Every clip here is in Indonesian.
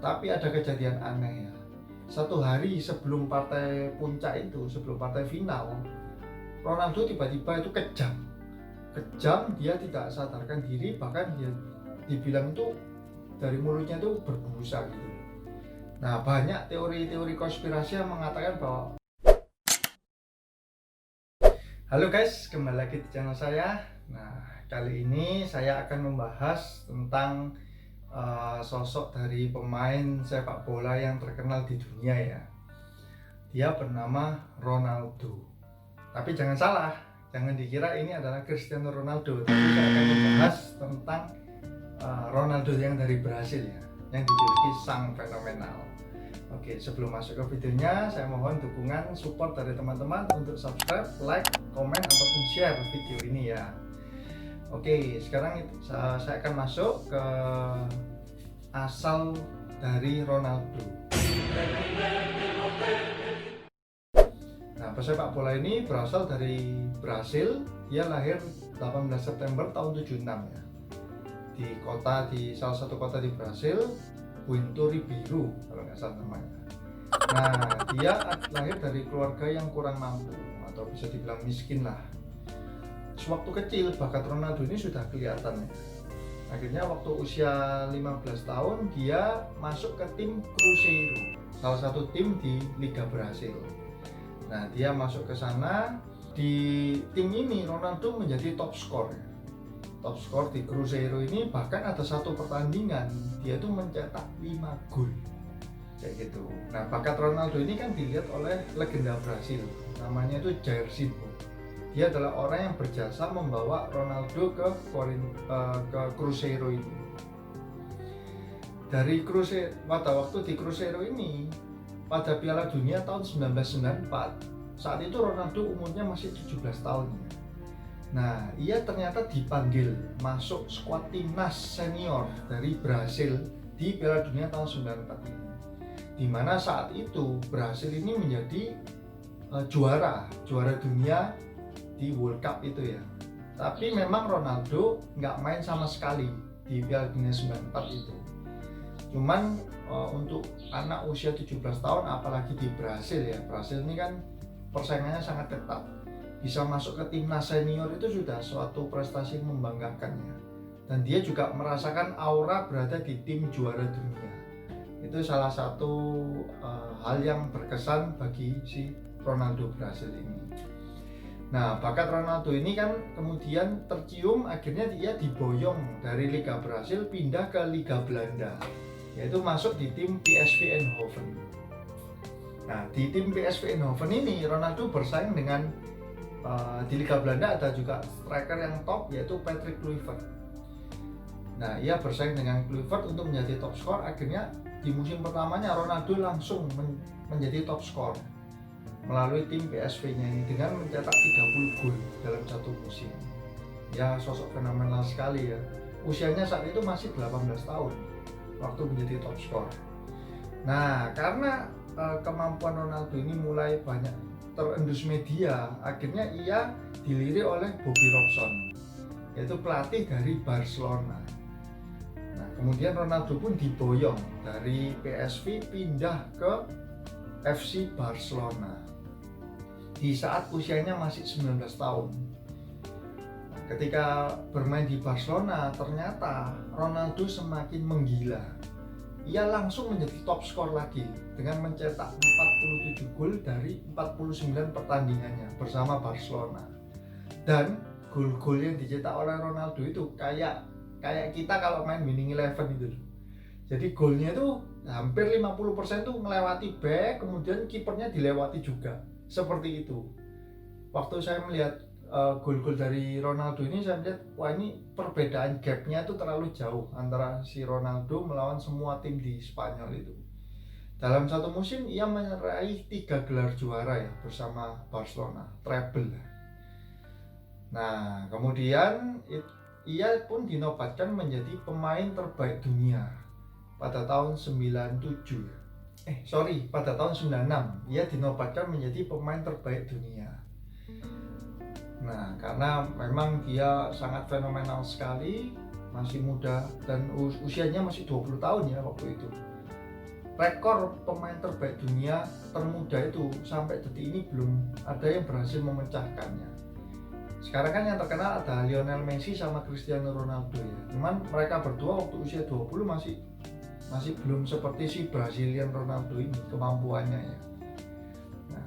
tapi ada kejadian aneh ya. Satu hari sebelum partai puncak itu, sebelum partai final, Ronaldo tiba-tiba itu kejam, dia tidak sadarkan diri, bahkan dia dibilang itu dari mulutnya itu berbusa gitu. Nah, banyak teori-teori konspirasi yang mengatakan bahwa halo guys, kembali lagi di channel saya. Nah, kali ini saya akan membahas tentang sosok dari pemain sepak bola yang terkenal di dunia ya. Dia bernama Ronaldo. Tapi jangan salah, jangan dikira ini adalah Cristiano Ronaldo. Tapi saya akan membahas tentang Ronaldo yang dari Brasil ya, yang dijuluki sang fenomenal. Oke, sebelum masuk ke videonya, saya mohon dukungan support dari teman-teman untuk subscribe, like, komen, ataupun share video ini ya. Oke, sekarang saya akan masuk ke asal dari Ronaldo. Nah, pesepak bola ini berasal dari Brasil. Dia lahir 18 September tahun 76 ya. Di salah satu kota di Brasil, Puerto Ribeiro kalau nggak salah namanya. Nah, dia lahir dari keluarga yang kurang mampu atau bisa dibilang miskin lah. Sewaktu kecil bakat Ronaldo ini sudah kelihatan ya. Akhirnya waktu usia 15 tahun dia masuk ke tim Cruzeiro, salah satu tim di Liga Brasil. Nah, dia masuk ke sana. Di tim ini Ronaldo menjadi top skor ya. Top skor di Cruzeiro ini, bahkan ada satu pertandingan dia tuh mencetak 5 gol kayak gitu. Nah, bakat Ronaldo ini kan dilihat oleh legenda Brasil, namanya itu Jairzinho. Dia adalah orang yang berjasa membawa Ronaldo ke Cruzeiro ini. Dari Cruzeiro, pada waktu di Cruzeiro ini, pada Piala Dunia tahun 1994, saat itu Ronaldo umurnya masih 17 tahun. Nah, ia ternyata dipanggil masuk skuad timnas senior dari Brasil di Piala Dunia tahun 1994 ini. Di mana saat itu Brasil ini menjadi juara dunia di World Cup itu ya. Tapi memang Ronaldo nggak main sama sekali di Piala Dunia 94 itu. Cuman untuk anak usia 17 tahun apalagi di Brasil ya. Brasil ini kan persaingannya sangat ketat. Bisa masuk ke timnas senior itu sudah suatu prestasi yang membanggakan ya. Dan dia juga merasakan aura berada di tim juara dunia. Itu salah satu hal yang berkesan bagi si Ronaldo Brasil ini. Nah, bakat Ronaldo ini kan kemudian tercium, akhirnya dia diboyong dari Liga Brasil pindah ke Liga Belanda, yaitu masuk di tim PSV Eindhoven. Nah, di tim PSV Eindhoven ini Ronaldo bersaing dengan di Liga Belanda ada juga striker yang top, yaitu Patrick Kluivert. Nah, ia bersaing dengan Kluivert untuk menjadi top skor. Akhirnya di musim pertamanya Ronaldo langsung menjadi top skor melalui tim PSV-nya ini dengan mencetak 30 gol dalam satu musim. Ya, sosok fenomenal sekali ya. Usianya saat itu masih 18 tahun waktu menjadi top skor. Nah, karena kemampuan Ronaldo ini mulai banyak terendus media, akhirnya ia dilirik oleh Bobby Robson, yaitu pelatih dari Barcelona. Nah, kemudian Ronaldo pun diboyong dari PSV pindah ke FC Barcelona di saat usianya masih 19 tahun. Nah, ketika bermain di Barcelona, ternyata Ronaldo semakin menggila. Ia langsung menjadi top skor lagi dengan mencetak 47 gol dari 49 pertandingannya bersama Barcelona. Dan gol-gol yang dicetak oleh Ronaldo itu kayak kita kalau main winning eleven itu. Jadi golnya itu hampir 50% tuh melewati back, kemudian kipernya dilewati juga. Seperti itu. Waktu saya melihat gol-gol dari Ronaldo ini, saya melihat wah, ini perbedaan gapnya itu terlalu jauh antara si Ronaldo melawan semua tim di Spanyol itu. Dalam satu musim ia meraih 3 gelar juara ya bersama Barcelona, treble. Nah, kemudian ia pun dinobatkan menjadi pemain terbaik dunia pada tahun 97 ya. Pada tahun 96 ia dinobatkan menjadi pemain terbaik dunia. Nah, karena memang dia sangat fenomenal sekali, masih muda dan usianya masih 20 tahun ya waktu itu. rekor pemain terbaik dunia termuda itu sampai detik ini belum ada yang berhasil memecahkannya. Sekarang kan yang terkenal ada Lionel Messi sama Cristiano Ronaldo ya. Cuman mereka berdua waktu usia 20 masih belum seperti si Brazilian Ronaldo ini kemampuannya ya. Nah,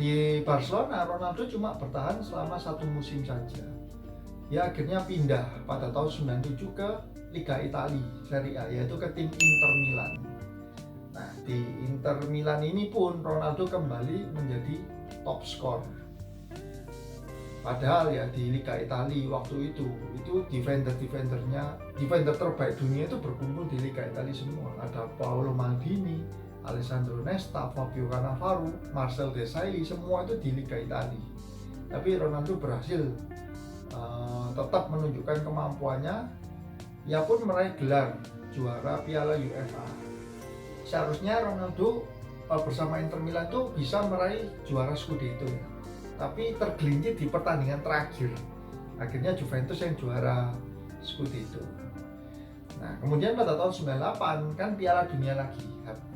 di Barcelona Ronaldo cuma bertahan selama 1 musim saja. Dia akhirnya pindah pada tahun 97 ke Liga Italia Serie A, yaitu ke tim Inter Milan. Nah, di Inter Milan ini pun Ronaldo kembali menjadi top skor. Padahal ya di Liga Italia waktu itu defender terbaik dunia itu berkumpul di Liga Italia semua. Ada Paolo Maldini, Alessandro Nesta, Fabio Cannavaro, Marcel Desailly, semua itu di Liga Italia. Tapi Ronaldo berhasil tetap menunjukkan kemampuannya. Ia pun meraih gelar juara Piala UEFA. Seharusnya Ronaldo bersama Inter Milan itu bisa meraih juara Scudetto ya. Tapi tergelincir di pertandingan terakhir. Akhirnya Juventus yang juara Scudetto. Nah, kemudian pada tahun 98 kan Piala Dunia lagi.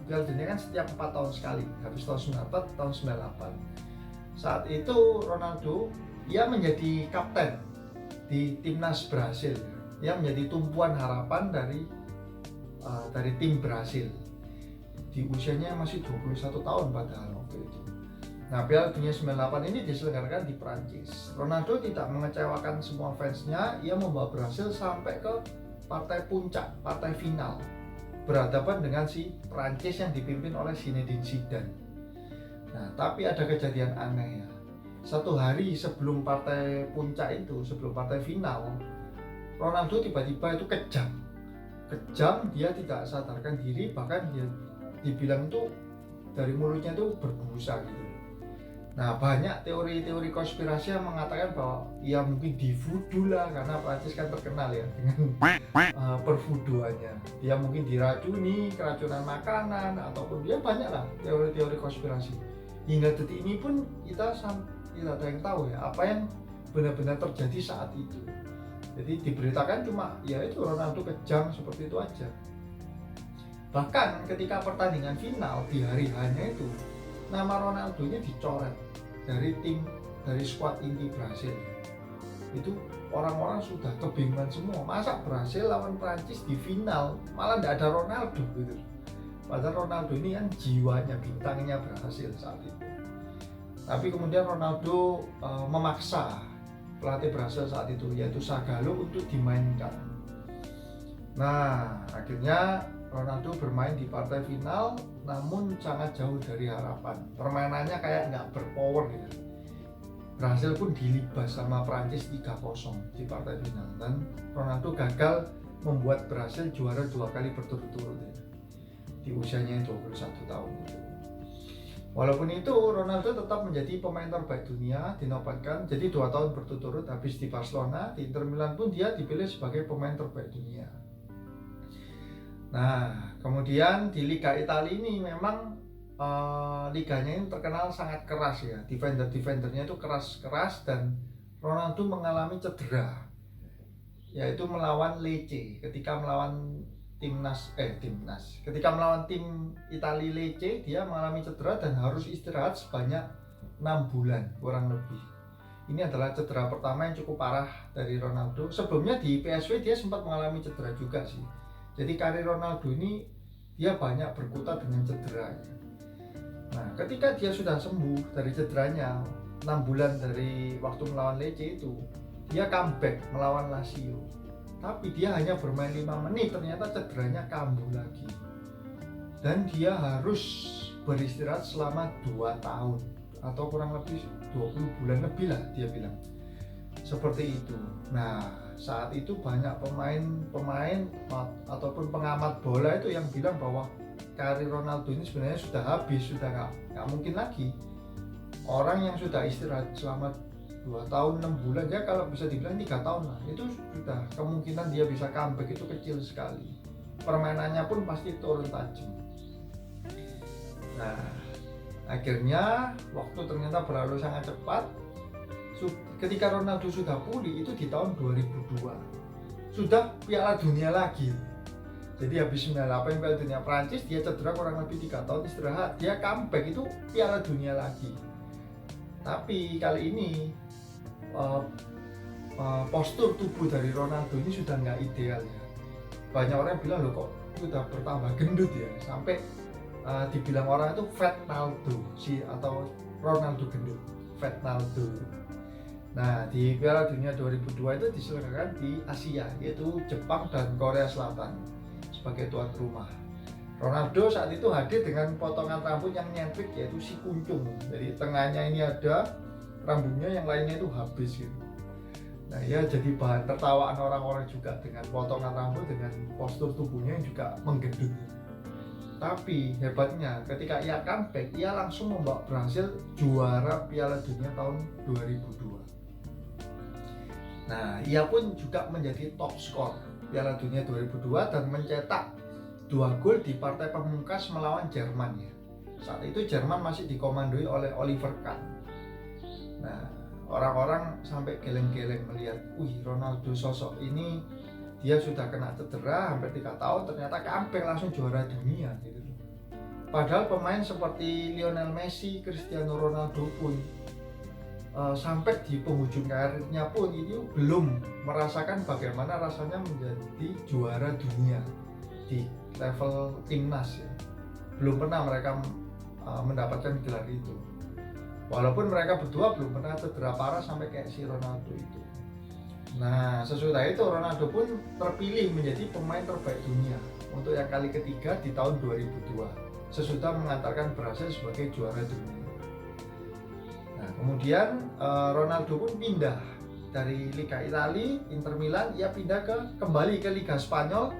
Piala Dunia kan setiap 4 tahun sekali. Habis tahun 94, tahun 98. Saat itu Ronaldo ia menjadi kapten di timnas Brasil. Ia menjadi tumpuan harapan dari tim Brasil. Di usianya masih 21 tahun padahal waktu itu. Nah, Piala Dunia 98 ini diselenggarakan di Prancis. Ronaldo tidak mengecewakan semua fansnya. Ia membawa Brasil sampai ke partai puncak, partai final, berhadapan dengan si Prancis yang dipimpin oleh Zinedine Zidane. Nah, tapi ada kejadian aneh ya. 1 hari sebelum partai puncak itu, sebelum partai final, Ronaldo tiba-tiba itu kejang, dia tidak sadarkan diri, bahkan dia dibilang itu dari mulutnya itu berbusa gitu. Nah, banyak teori-teori konspirasi yang mengatakan bahwa ia mungkin divoodoo lah, karena Prancis kan terkenal ya dengan pervudoannya. Dia mungkin diracuni, keracunan makanan, ataupun dia banyak lah teori-teori konspirasi. Hingga detik ini pun kita tidak ada yang tahu ya apa yang benar-benar terjadi saat itu. Jadi diberitakan cuma ya itu Ronaldo kejang seperti itu aja. Bahkan ketika pertandingan final di hari hanya itu, nama Ronaldo nya dicoret dari skuad inti Brasil. Itu orang-orang sudah kebingungan semua, masa Brasil lawan Prancis di final malah tidak ada Ronaldo gitu. Padahal Ronaldo ini kan jiwanya, bintangnya Brasil saat itu. Tapi kemudian Ronaldo memaksa pelatih Brasil saat itu, yaitu Zagallo, untuk dimainkan. Nah, akhirnya Ronaldo bermain di partai final, namun sangat jauh dari harapan. Permainannya kayak nggak berpower gitu. Brasil pun dilibas sama Prancis 3-0 di partai final, dan Ronaldo gagal membuat Brasil juara 2 kali berturut-turut ya, di usianya 21 tahun itu. Walaupun itu, Ronaldo tetap menjadi pemain terbaik dunia, dinobatkan jadi 2 tahun berturut-turut. Habis di Barcelona, di Inter Milan pun dia dipilih sebagai pemain terbaik dunia. Nah, kemudian di Liga Italia ini memang liganya ini terkenal sangat keras ya. Defendernya itu keras-keras, dan Ronaldo mengalami cedera, yaitu melawan Lecce. Ketika melawan ketika melawan tim Italia Lecce, dia mengalami cedera dan harus istirahat sebanyak 6 bulan kurang lebih. Ini adalah cedera pertama yang cukup parah dari Ronaldo. Sebelumnya di PSV dia sempat mengalami cedera juga sih. Jadi karir Ronaldo ini dia banyak berkutat dengan cedera. Nah, ketika dia sudah sembuh dari cederanya 6 bulan dari waktu melawan Lecce itu, dia comeback melawan Lazio. Tapi dia hanya bermain 5 menit, ternyata cederanya kambuh lagi. Dan dia harus beristirahat selama 2 tahun atau kurang lebih 20 bulan lebih lah dia bilang. Seperti itu. Nah, saat itu banyak pemain ataupun pengamat bola itu yang bilang bahwa karir Ronaldo ini sebenarnya sudah habis, sudah nggak mungkin lagi. Orang yang sudah istirahat selama 2 tahun 6 bulan ya, kalau bisa dibilang 3 tahun lah, itu sudah kemungkinan dia bisa comeback itu kecil sekali. Permainannya pun pasti turun tajam. Nah, akhirnya waktu ternyata berlalu sangat cepat. Ketika Ronaldo sudah pulih itu di tahun 2002, sudah Piala Dunia lagi. Jadi habis 98 Piala Dunia Prancis, dia cedera kurang lebih 3 tahun istirahat, dia comeback itu Piala Dunia lagi. Tapi kali ini postur tubuh dari Ronaldo ini sudah nggak ideal ya. Banyak orang bilang loh kok sudah bertambah gendut ya, sampai dibilang orang itu fat Naldo atau Ronaldo gendut, fat Naldo. Nah, di Piala Dunia 2002 itu diselenggarakan di Asia, yaitu Jepang dan Korea Selatan sebagai tuan rumah. Ronaldo saat itu hadir dengan potongan rambut yang nyentrik, yaitu si kuncung. Jadi tengahnya ini ada rambutnya, yang lainnya itu habis gitu. Nah, ia jadi bahan tertawaan orang-orang juga dengan potongan rambut, dengan postur tubuhnya yang juga menggendut. Tapi hebatnya ketika ia comeback, ia langsung membawa Brasil juara Piala Dunia tahun 2002. Nah, ia pun juga menjadi top skor Piala Dunia 2002 dan mencetak 2 gol di partai pemungkas melawan Jerman ya. Saat itu Jerman masih dikomandoi oleh Oliver Kahn. Nah, orang-orang sampai geleng-geleng melihat, wih, Ronaldo sosok ini dia sudah kena cedera hampir 3 tahun, ternyata comeback langsung juara dunia gitu. Padahal pemain seperti Lionel Messi, Cristiano Ronaldo pun sampai di penghujung karirnya pun ini belum merasakan bagaimana rasanya menjadi juara dunia di level timnas ya. Belum pernah mereka mendapatkan gelar itu. Walaupun mereka berdua belum pernah cedera parah sampai kayak si Ronaldo itu. Nah, sesudah itu Ronaldo pun terpilih menjadi pemain terbaik dunia untuk yang kali ketiga di tahun 2002, sesudah mengantarkan Brasil sebagai juara dunia. Nah, kemudian Ronaldo pun pindah dari Liga Italia, Inter Milan, ia pindah kembali ke Liga Spanyol,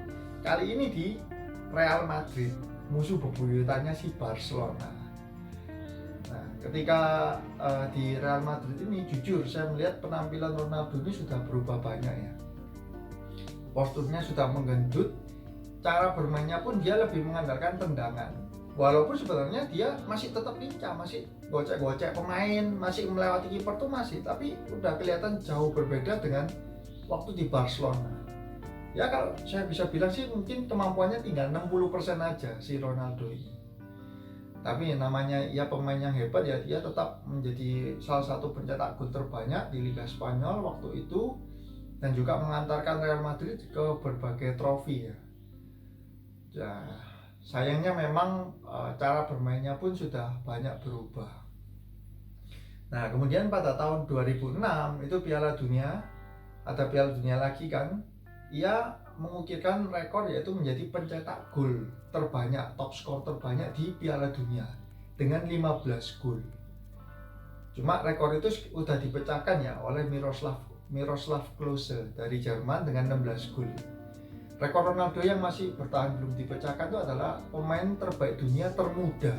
kali ini di Real Madrid, musuh bebuyutannya si Barcelona. Nah, ketika di Real Madrid ini, jujur saya melihat penampilan Ronaldo ini sudah berubah banyak ya. Posturnya sudah menggendut, cara bermainnya pun dia lebih mengandalkan tendangan. Walaupun sebenarnya dia masih tetap lincah, masih gocek-gocek pemain, masih melewati kiper tuh masih, tapi udah kelihatan jauh berbeda dengan waktu di Barcelona. Ya kalau saya bisa bilang sih mungkin kemampuannya tinggal 60% aja si Ronaldo ini. Tapi namanya ia pemain yang hebat ya, dia tetap menjadi salah satu pencetak gol terbanyak di Liga Spanyol waktu itu, dan juga mengantarkan Real Madrid ke berbagai trofi ya. Ya, sayangnya memang cara bermainnya pun sudah banyak berubah. Nah, kemudian pada tahun 2006 itu Piala Dunia, ada Piala Dunia lagi kan, ia mengukirkan rekor yaitu menjadi pencetak gol terbanyak, top skor terbanyak di Piala Dunia dengan 15 gol. Cuma rekor itu sudah dipecahkan ya oleh Miroslav Klose dari Jerman dengan 16 gol. Rekor Ronaldo yang masih bertahan belum dipecahkan itu adalah pemain terbaik dunia termuda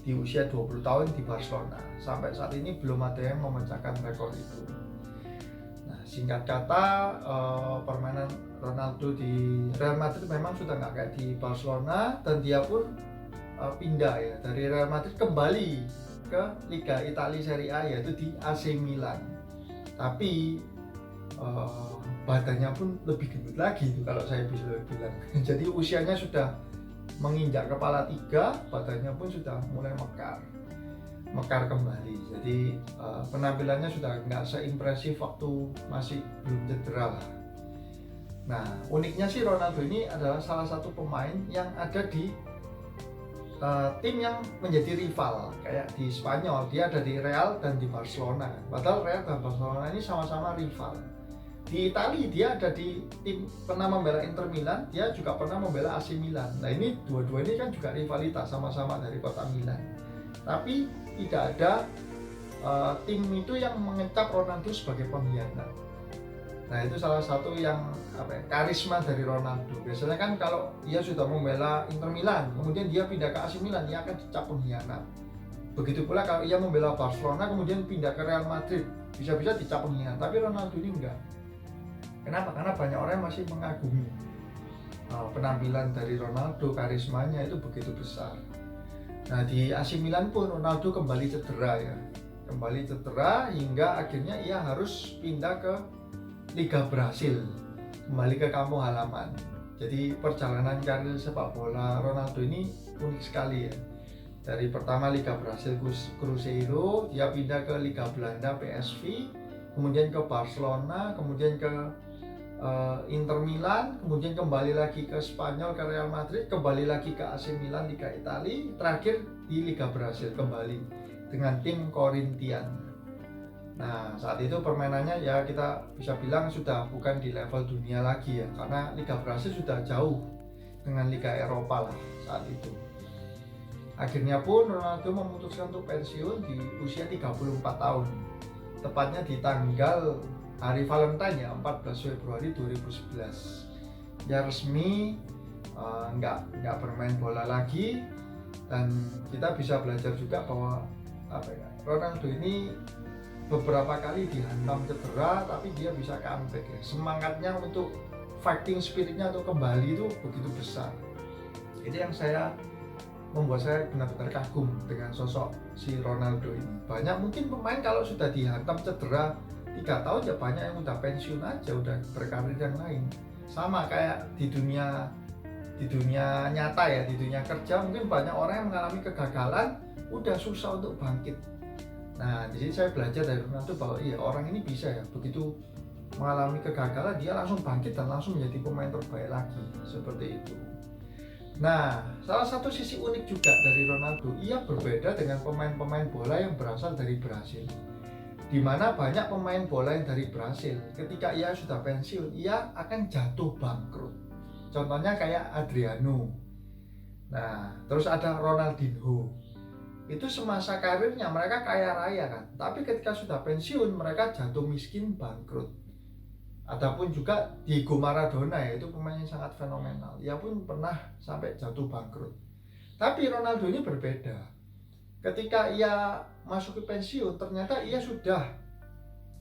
di usia 20 tahun di Barcelona. Sampai saat ini belum ada yang memecahkan rekor itu. Nah, singkat kata, permainan Ronaldo di Real Madrid memang sudah nggak kayak di Barcelona, dan dia pun pindah ya dari Real Madrid kembali ke Liga Italia Serie A, yaitu di AC Milan. Tapi badannya pun lebih gendut lagi itu kalau saya bisa bilang. Jadi usianya sudah menginjak kepala 3, badannya pun sudah mulai mekar kembali. Jadi penampilannya sudah nggak seimpresif waktu masih belum cedera lah. Nah, uniknya sih Ronaldo ini adalah salah satu pemain yang ada di tim yang menjadi rival. Kayak di Spanyol dia ada di Real dan di Barcelona. Padahal Real dan Barcelona ini sama-sama rival. Di Italia dia ada di tim pernah membela Inter Milan, dia juga pernah membela AC Milan. Nah, ini dua-dua ini kan juga rivalitas, sama-sama dari kota Milan. Tapi tidak ada tim itu yang mengecap Ronaldo sebagai pengkhianat. Nah, itu salah satu yang karisma dari Ronaldo. Biasanya kan kalau dia sudah membela Inter Milan, kemudian dia pindah ke AC Milan, dia akan dicap pengkhianat. Begitu pula kalau ia membela Barcelona, kemudian pindah ke Real Madrid, bisa-bisa dicap pengkhianat. Tapi Ronaldo ini enggak. Kenapa? Karena banyak orang masih mengagumi penampilan dari Ronaldo, karismanya itu begitu besar. Nah, di AC Milan pun Ronaldo kembali cedera ya. Kembali cedera hingga akhirnya ia harus pindah ke Liga Brasil, kembali ke kampung halaman. Jadi perjalanan karir sepak bola Ronaldo ini unik sekali ya. Dari pertama Liga Brasil Cruzeiro, dia pindah ke Liga Belanda PSV, kemudian ke Barcelona, kemudian ke Inter Milan, kemudian kembali lagi ke Spanyol ke Real Madrid, kembali lagi ke AC Milan Liga Italia, terakhir di Liga Brasil kembali dengan tim Corinthians. Nah, saat itu permainannya ya kita bisa bilang sudah bukan di level dunia lagi ya, karena Liga Brasil sudah jauh dengan Liga Eropa lah saat itu. Akhirnya pun Ronaldo memutuskan untuk pensiun di usia 34 tahun. Tepatnya di tanggal hari Valentine ya, 14 Februari 2011. Ya resmi nggak bermain bola lagi, dan kita bisa belajar juga bahwa Ronaldo ini beberapa kali dihantam cedera tapi dia bisa comeback ya. Semangatnya untuk fighting spiritnya untuk kembali itu begitu besar. Ini yang membuat saya benar-benar kagum dengan sosok si Ronaldo ini. Banyak mungkin pemain kalau sudah dihantam cedera 3 tahun ya banyak yang udah pensiun aja, udah berkarir yang lain. Sama kayak di dunia nyata ya, di dunia kerja mungkin banyak orang yang mengalami kegagalan udah susah untuk bangkit. Nah, di sini saya belajar dari Ronaldo bahwa iya, orang ini bisa ya, begitu mengalami kegagalan dia langsung bangkit dan langsung menjadi pemain terbaik lagi, seperti itu. Nah, salah satu sisi unik juga dari Ronaldo, ia berbeda dengan pemain-pemain bola yang berasal dari Brasil, di mana banyak pemain bola yang dari Brasil ketika ia sudah pensiun, ia akan jatuh bangkrut. Contohnya kayak Adriano. Nah, terus ada Ronaldinho. Itu semasa karirnya mereka kaya raya kan, tapi ketika sudah pensiun mereka jatuh miskin, bangkrut. Adapun juga Diego Maradona ya, itu pemain yang sangat fenomenal, ia pun pernah sampai jatuh bangkrut. Tapi Ronaldo ini berbeda. Ketika ia masuk ke pensiun, ternyata ia sudah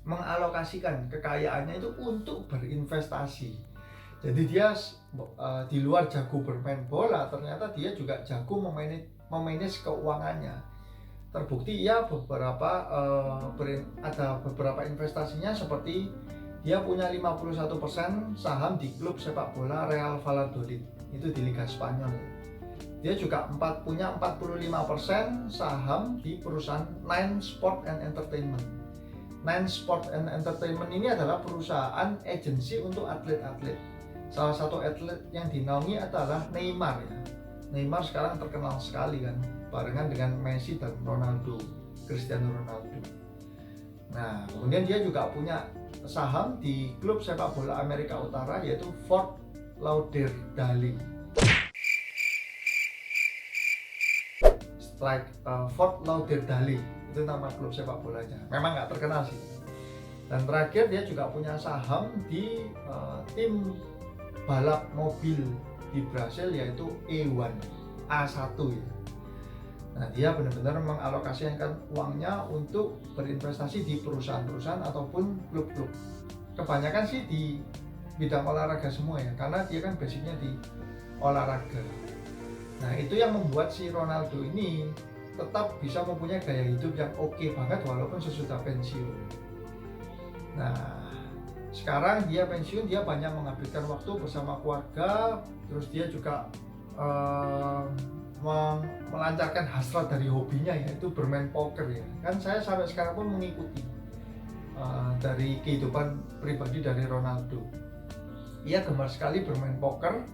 mengalokasikan kekayaannya itu untuk berinvestasi. Jadi dia di luar jago bermain bola, ternyata dia juga jago memanage keuangannya. Terbukti ia ada beberapa investasinya, seperti dia punya 51% saham di klub sepak bola Real Valladolid, itu di Liga Spanyol. Dia juga punya 45% saham di perusahaan Nine Sport and Entertainment. Nine Sport and Entertainment ini adalah perusahaan agensi untuk atlet-atlet. Salah satu atlet yang dinaungi adalah Neymar ya. Neymar sekarang terkenal sekali kan, barengan dengan Messi dan Ronaldo, Cristiano Ronaldo. Nah, kemudian dia juga punya saham di klub sepak bola Amerika Utara, yaitu Fort Lauderdale. Fort Lauderdale itu nama klub sepak bolanya. Memang nggak terkenal sih. Dan terakhir dia juga punya saham di tim balap mobil di Brasil, yaitu A1 ya. Nah, dia benar-benar mengalokasikan uangnya untuk berinvestasi di perusahaan-perusahaan ataupun klub-klub. Kebanyakan sih di bidang olahraga semua ya, karena dia kan basicnya di olahraga. Nah, itu yang membuat si Ronaldo ini tetap bisa mempunyai gaya hidup yang oke banget walaupun sesudah pensiun. Nah, sekarang dia pensiun, dia banyak menghabiskan waktu bersama keluarga, terus dia juga melancarkan hasrat dari hobinya, yaitu bermain poker ya. Kan saya sampai sekarang pun mengikuti dari kehidupan pribadi dari Ronaldo. Ia gemar sekali bermain poker.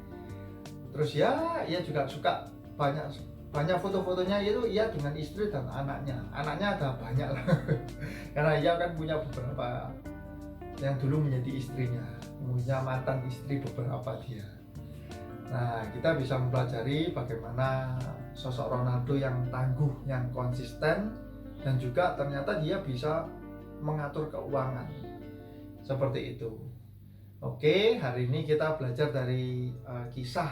Terus ya, ia juga suka banyak foto-fotonya itu ia dengan istri dan anaknya. Anaknya ada banyak lah. Karena ia kan punya beberapa yang dulu menjadi istrinya, punya mantan istri beberapa dia. Nah, kita bisa mempelajari bagaimana sosok Ronaldo yang tangguh, yang konsisten, dan juga ternyata dia bisa mengatur keuangan. Seperti itu. Oke, hari ini kita belajar dari kisah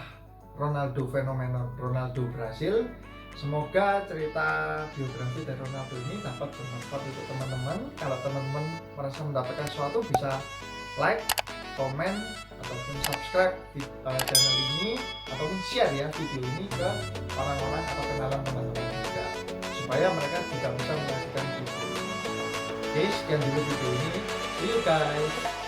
Ronaldo fenomenal, Ronaldo Brasil. Semoga cerita biografi dari Ronaldo ini dapat bermanfaat untuk teman-teman. Kalau teman-teman merasa mendapatkan sesuatu, bisa like, komen, ataupun subscribe di channel ini, ataupun share ya video ini ke orang-orang atau kenalan teman-teman juga, supaya mereka juga bisa menyaksikan video ini. Oke, sekian dulu video ini. See you guys.